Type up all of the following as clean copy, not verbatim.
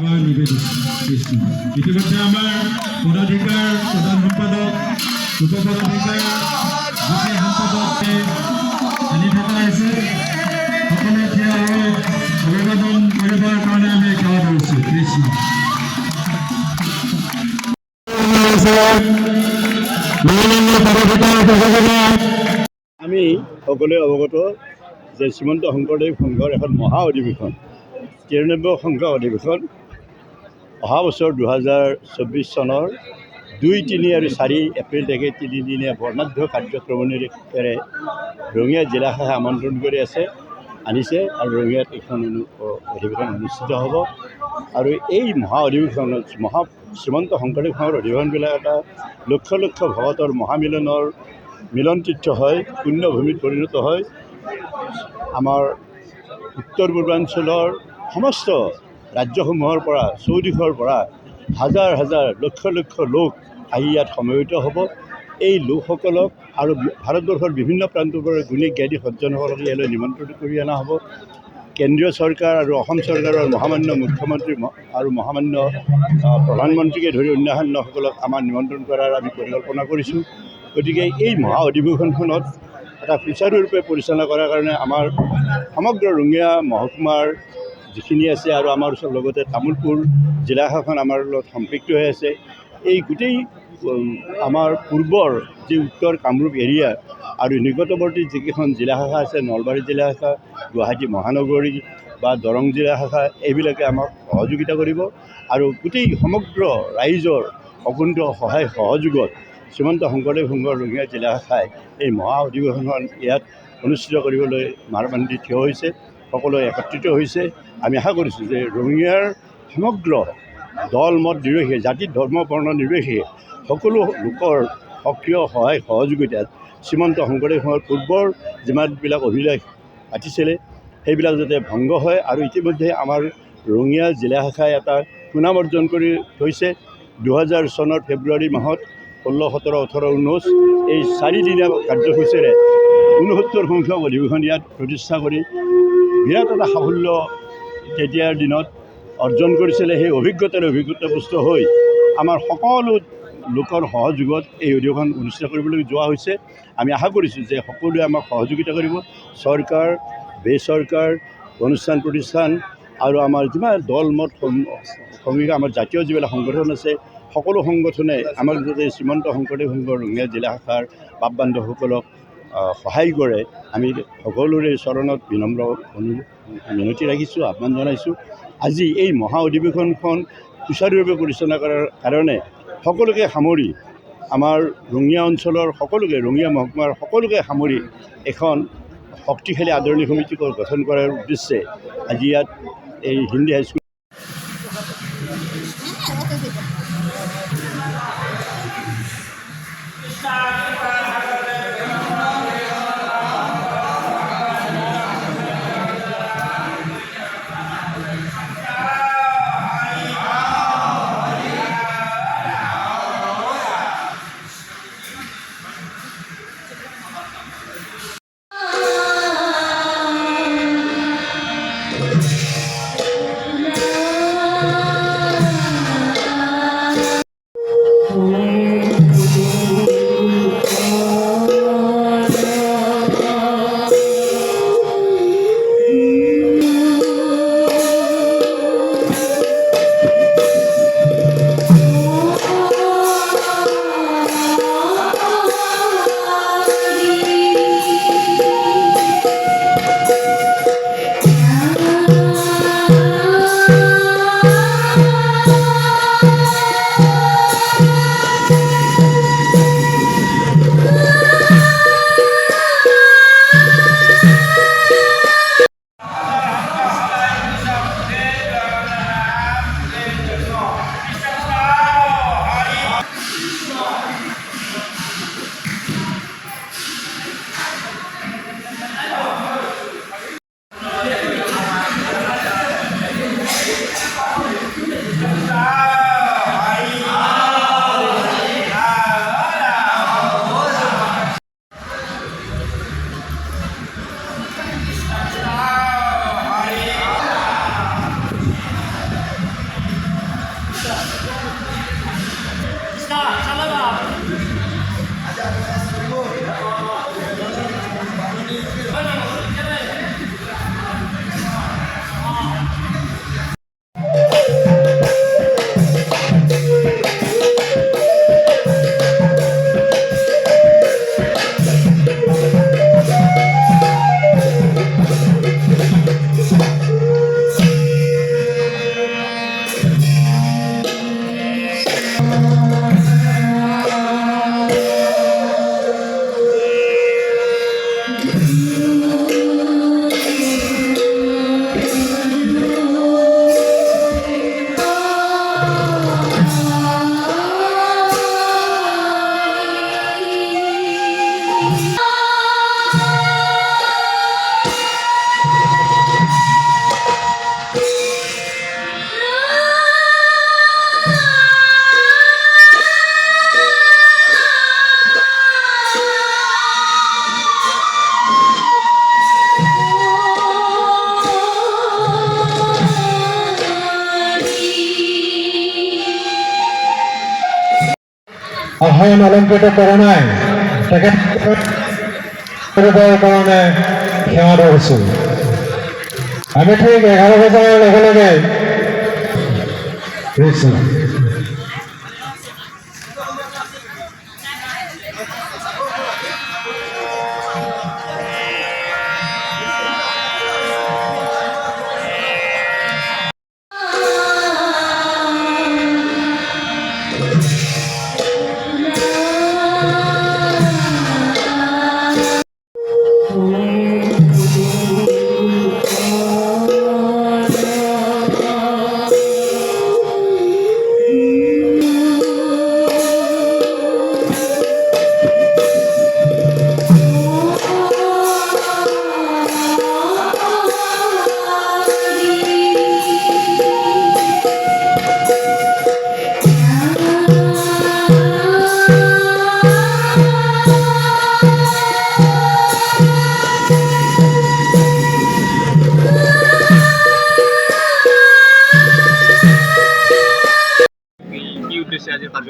সেৱা নিবেদিত কৃষ্ণ। ইতিমধ্যে আমাৰ পদাধিকাৰ প্ৰধান সম্পাদক উপপদাধিকাৰ গোটেই সম্পাদকে আনি থকা হৈছে। সকলোৱে থিয় হৈ অভিবাদন কৰিবৰ কাৰণে আমি সেৱা কৰিছোঁ কৃষ্ণ। আমি সকলোৱে অৱগত যে শ্ৰীমন্ত শংকৰদেৱ সংঘৰ এখন মহা অধিৱেশন 93 সংখ্যক অধিৱেশন অহা বছৰ 2024 চনৰ 2, 3 আৰু 4 এপ্ৰিল তাৰিখে 3দিনীয়া বৰ্ণাঢ্য কাৰ্যক্ৰমণিৰে ৰঙিয়া জিলা শাখাই আমন্ত্ৰণ কৰি আনিছে আৰু ৰঙিয়াত এখন অধিৱেশন অনুষ্ঠিত হ'ব। আৰু এই মহা অধিৱেশনত শ্ৰীমন্ত শংকৰদেৱ সংঘৰ অধিৱেশনবিলাক এটা লক্ষ লক্ষ ভকতৰ মহামিলনৰ মিলন তীৰ্থ হয়, পুণ্যভূমিত পৰিণত হয়। আমাৰ উত্তৰ পূৰ্বাঞ্চলৰ সমস্ত ৰাজ্যসমূহৰ পৰা চৌদিশৰ পৰা হাজাৰ হাজাৰ লক্ষ লক্ষ লোক আহি ইয়াত সমবেত হ'ব। এই লোকসকলক আৰু ভাৰতবৰ্ষৰ বিভিন্ন প্ৰান্তৰ পৰা গুণী জ্ঞানী সজ্জনসকলক ইয়ালৈ নিমন্ত্ৰণ কৰি অনা হ'ব। কেন্দ্ৰীয় চৰকাৰ আৰু অসম চৰকাৰৰ মহামান্য মুখ্যমন্ত্ৰী আৰু মহামান্য প্ৰধানমন্ত্ৰীকে ধৰি অন্যান্যসকলক আমাৰ নিমন্ত্ৰণ কৰাৰ আমি পৰিকল্পনা কৰিছোঁ। গতিকে এই মহা অধিৱেশনখনত এটা সুচাৰুৰূপে পৰিচালনা কৰাৰ কাৰণে আমাৰ সমগ্ৰ ৰঙিয়া মহকুমাৰ যিখিনি আছে আৰু আমাৰ লগতে তামোলপুৰ জিলা শাখাখন আমাৰ লগত সম্পৃক্ত হৈ আছে। এই গোটেই আমাৰ পূৰ্বৰ যি উত্তৰ কামৰূপ এৰিয়া আৰু নিকটৱৰ্তী যিকেইখন জিলা শাখা আছে, নলবাৰী জিলা শাখা, গুৱাহাটী মহানগৰী বা দৰং জিলা শাখা, এইবিলাকে আমাক সহযোগিতা কৰিব। আৰু গোটেই সমগ্ৰ ৰাইজৰ অকুণ্ঠ সহায় সহযোগত শ্ৰীমন্ত শংকৰদেৱ সংঘৰ ৰঙিয়া জিলা শাখাই এই মহা অধিৱেশনখন ইয়াত অনুষ্ঠিত কৰিবলৈ মাৰবান্ধি থিয় হৈছে, সকলোৱে একত্ৰিত হৈছে। আমি আশা কৰিছোঁ যে ৰঙিয়াৰ সমগ্ৰ দল মত নিৰ্বিশেষে, জাতি ধৰ্ম বৰ্ণ নিৰ্বিশেষে সকলো লোকৰ সক্ৰিয় সহায় সহযোগিতাত শ্ৰীমন্ত শংকৰদেৱ সংঘৰ পূৰ্বৰ যিমানবিলাক অভিলাষ পাতিছিলে সেইবিলাক যাতে ভংগ হয়। আৰু ইতিমধ্যে আমাৰ ৰঙিয়া জিলা শাখাই এটা সুনাম অৰ্জন কৰি থৈছে। 2000 চনৰ ফেব্ৰুৱাৰী মাহত 16, 17, 18, 19 এই 4দিনীয়া কাৰ্যসূচীৰে 69 সংখ্যক অধিৱেশন ইয়াত প্ৰতিষ্ঠা কৰি বিৰাট এটা সাফল্য তেতিয়াৰ দিনত অৰ্জন কৰিছিলে। সেই অভিজ্ঞতাপুষ্ট হৈ আমাৰ সকলো লোকৰ সহযোগত এই অধিৱেশন অনুষ্ঠিত কৰিবলৈ যোৱা হৈছে। আমি আশা কৰিছোঁ যে সকলোৱে আমাক সহযোগিতা কৰিব। চৰকাৰ, বেচৰকাৰ, অনুষ্ঠান প্ৰতিষ্ঠান আৰু আমাৰ যিমান দল মত সংগীত আমাৰ জাতীয় যিবিলাক সংগঠন আছে, সকলো সংগঠনে আমাক যাতে শ্ৰীমন্ত শংকৰদেৱ সংঘৰ ৰঙিয়া জিলা শাখাৰ বাপ বান্ধৱসকলক সহায় কৰে, আমি সকলোৰে চৰণত বিনম্ৰ মিনতি ৰাখিছোঁ, আহ্বান জনাইছোঁ। আজি এই মহা অধিৱেশনখন সুচাৰুৰূপে পৰিচালনা কৰাৰ কাৰণে সকলোকে সামৰি আমাৰ ৰঙিয়া অঞ্চলৰ সকলোকে, ৰঙিয়া মহকুমাৰ সকলোকে সামৰি এখন শক্তিশালী আদৰণি সমিতি গঠন কৰাৰ উদ্দেশ্যে আজি ইয়াত এই হিন্দী হাইস্কুল আসন অলংকৃত কৰা নাই তেখেতৰ কাৰণে সেৱা ধৰিছোঁ। আমি ঠিক 11 বজাৰ লগে লগে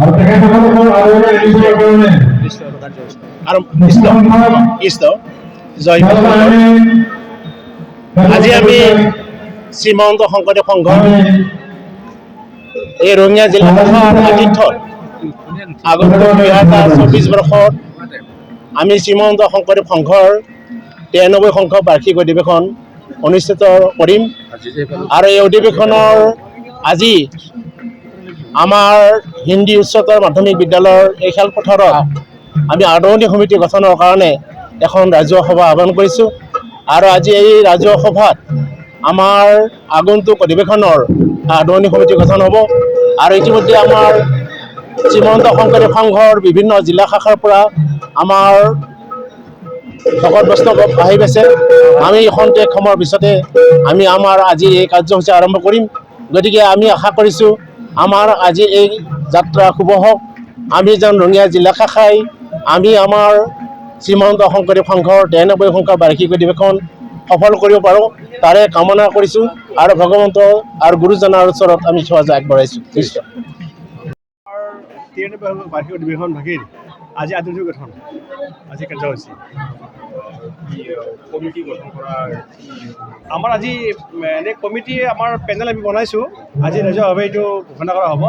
আৰু তেখেতসকলৰ আৰু এৰিবৰ কাৰণে আজি আমি শ্ৰীমন্ত শংকৰদেৱ সংঘৰ এই ৰঙিয়া জিলা শাখাৰ আতিথ্যত আগন্তুক 2024 বৰ্ষত আমি শ্ৰীমন্ত শংকৰদেৱ সংঘৰ 93 সংখ্যক বাৰ্ষিক অধিৱেশন অনুষ্ঠিত কৰিম। আৰু এই অধিৱেশনৰ আজি আমাৰ হিন্দী উচ্চতৰ মাধ্যমিক বিদ্যালয়ৰ এই খেলপথাৰত আমি আদৰণি সমিতি গঠনৰ কাৰণে এখন ৰাজহুৱা সভা আহ্বান কৰিছোঁ। আৰু আজি এই ৰাজহুৱা সভাত আমাৰ আগন্তুক অধিৱেশনৰ আদৰণি সমিতি গঠন হ'ব। আৰু ইতিমধ্যে আমাৰ শ্ৰীমন্ত শংকৰদেৱ সংঘৰ বিভিন্ন জিলা শাখাৰ পৰা আমাৰ ভকত বৈষ্ণৱ আহি পাইছে। আমি খন্তেক সময়ৰ পিছতে আমি আমাৰ আজি এই কাৰ্যসূচী আৰম্ভ কৰিম। গতিকে আমি আশা কৰিছোঁ আমাৰ আজি এই যাত্ৰা শুভ হওক। আমি যেন ৰঙিয়া জিলা শাখাই আমি আমাৰ শ্ৰীমন্ত শংকৰদেৱ সংঘৰ 93 সংখ্যক বাৰ্ষিক অধিৱেশন সফল কৰিব পাৰোঁ তাৰে কামনা কৰিছোঁ আৰু ভগৱন্তৰ আৰু গুৰুজনাৰ ওচৰত আমি সেৱা আগবঢ়াইছোঁ। নিশ্চয় 93 বাৰ্ষিক অধিৱেশন ভাগিল আজি আদৰণি গঠন আজি কাৰ্যসূচী কমিটি গঠন কৰা আমাৰ আজি এনে কমিটি আমাৰ পেনেল আমি বনাইছোঁ। আজি ৰাজহুৱাভাৱে এইটো ঘোষণা কৰা হ'ব।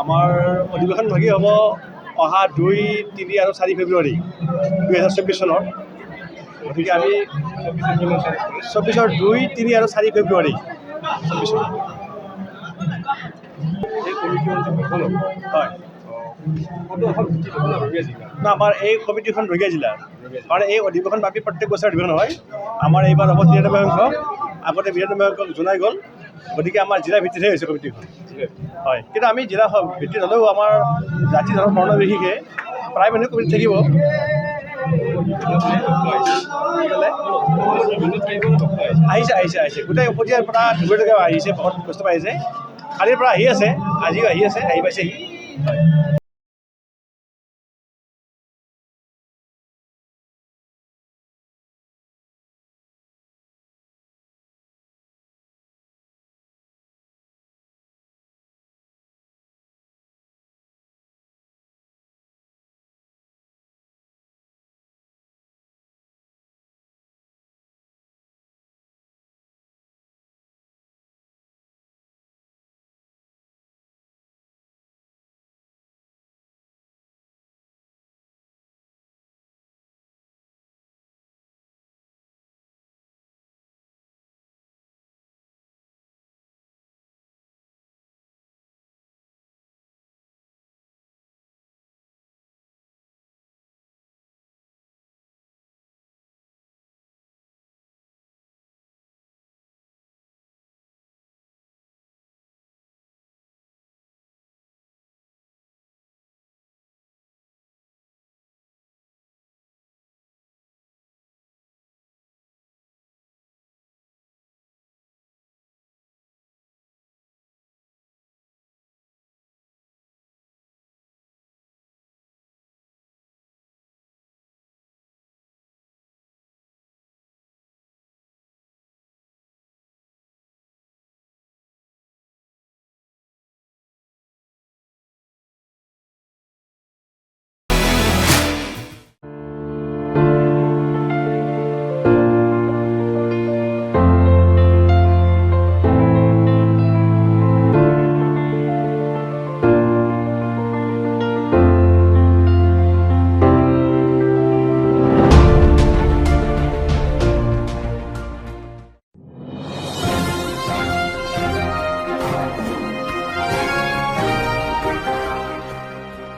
আমাৰ অধিৱেশন ভাগি হ'ব অহা 2, 3 আৰু 4 ফেব্ৰুৱাৰী 2024 চনৰ। গতিকে আমি 24ৰ 2, 3 আৰু 4 ফেব্ৰুৱাৰী 24 চনৰ এই কমিটিখন গঠন হ'ব। হয় না আমাৰ এই কমিটিখন ৰঙিয়া জিলাৰ কাৰণ এই অধিৱেশন বাকী প্ৰত্যেক বছৰ অধিৱেশন হয়। আমাৰ এইবাৰ হ'ব 93 সংখ্যক, আগতে 92 সংখ্যক জনাই গ'ল। গতিকে আমাৰ জিলা ভিত্তিতহে হৈছে কমিটিখন। হয় কিন্তু আমি জিলা ভিত্তিত হ'লেও আমাৰ জাতি ধৰ্ম বৰ্ণ বিশেষে প্ৰায় মানুহে কমিটি থাকিব। আহিছে গোটেই উপজিয়াৰ পৰা দূৰলৈকে আহিছে, বহুত বস্তু আহিছে। কালিৰ পৰা আহি আছে, আজিও আহি আছে, আহি পাইছেহি।